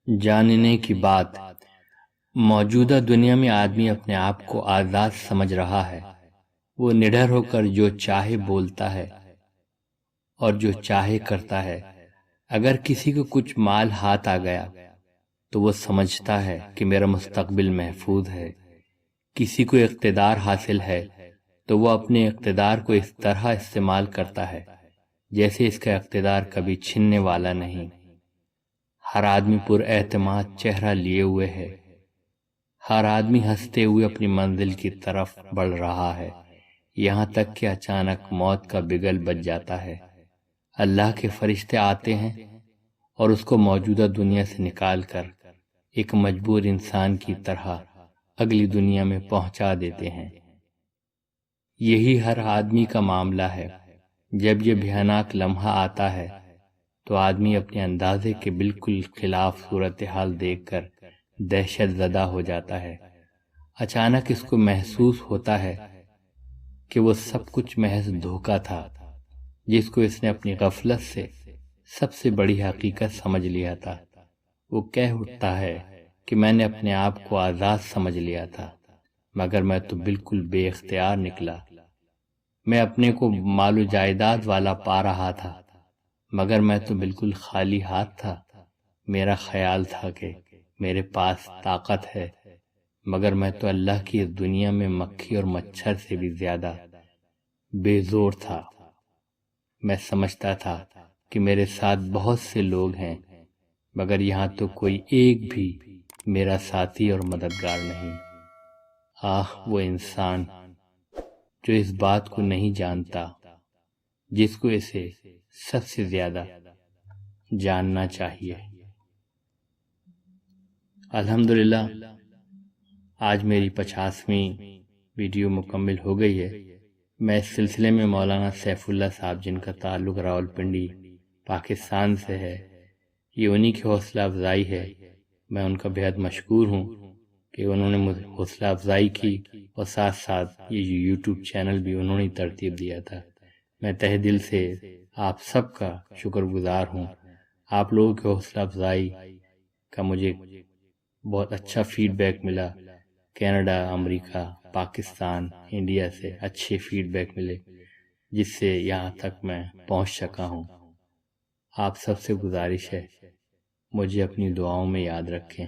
جاننے کی بات۔ موجودہ دنیا میں آدمی اپنے آپ کو آزاد سمجھ رہا ہے۔ وہ نڈر ہو کر جو چاہے بولتا ہے اور جو چاہے کرتا ہے۔ اگر کسی کو کچھ مال ہاتھ آ گیا تو وہ سمجھتا ہے کہ میرا مستقبل محفوظ ہے۔ کسی کو اقتدار حاصل ہے تو وہ اپنے اقتدار کو اس طرح استعمال کرتا ہے جیسے اس کا اقتدار کبھی چھننے والا نہیں۔ ہر آدمی پر اعتماد چہرہ لیے ہوئے ہے۔ ہر آدمی ہنستے ہوئے اپنی منزل کی طرف بڑھ رہا ہے، یہاں تک کہ اچانک موت کا بگل بج جاتا ہے۔ اللہ کے فرشتے آتے ہیں اور اس کو موجودہ دنیا سے نکال کر ایک مجبور انسان کی طرح اگلی دنیا میں پہنچا دیتے ہیں۔ یہی ہر آدمی کا معاملہ ہے۔ جب یہ بھیانک لمحہ آتا ہے تو آدمی اپنے اندازے کے بالکل خلاف صورتحال دیکھ کر دہشت زدہ ہو جاتا ہے۔ اچانک اس کو محسوس ہوتا ہے کہ وہ سب کچھ محض دھوکہ تھا جس کو اس نے اپنی غفلت سے سب سے بڑی حقیقت سمجھ لیا تھا۔ وہ کہہ اٹھتا ہے کہ میں نے اپنے آپ کو آزاد سمجھ لیا تھا، مگر میں تو بالکل بے اختیار نکلا۔ میں اپنے کو مال و جائیداد والا پا رہا تھا، مگر میں تو بالکل خالی ہاتھ تھا۔ میرا خیال تھا کہ میرے پاس طاقت ہے، مگر میں تو اللہ کی اس دنیا میں مکھی اور مچھر سے بھی زیادہ بے زور تھا۔ میں سمجھتا تھا کہ میرے ساتھ بہت سے لوگ ہیں، مگر یہاں تو کوئی ایک بھی میرا ساتھی اور مددگار نہیں۔ آہ وہ انسان جو اس بات کو نہیں جانتا جس کو اسے سب سے زیادہ جاننا چاہیے۔ الحمدللہ آج میری 50ویں ویڈیو مکمل ہو گئی ہے۔ میں اس سلسلے میں مولانا سیف اللہ صاحب جن کا تعلق راولپنڈی پاکستان سے ہے، یہ انہی کی حوصلہ افزائی ہے۔ میں ان کا بہت مشکور ہوں کہ انہوں نے مجھے حوصلہ افزائی کی اور ساتھ ساتھ یہ یوٹیوب چینل بھی انہوں نے ترتیب دیا تھا۔ میں تہہ دل سے آپ سب کا شکر گزار ہوں۔ آپ لوگوں کی حوصلہ افزائی کا مجھے بہت اچھا فیڈ بیک ملا۔ کینیڈا، امریکہ، پاکستان، انڈیا سے اچھے فیڈ بیک ملے، جس سے یہاں تک میں پہنچ سکا ہوں۔ آپ سب سے گزارش ہے مجھے اپنی دعاؤں میں یاد رکھیں۔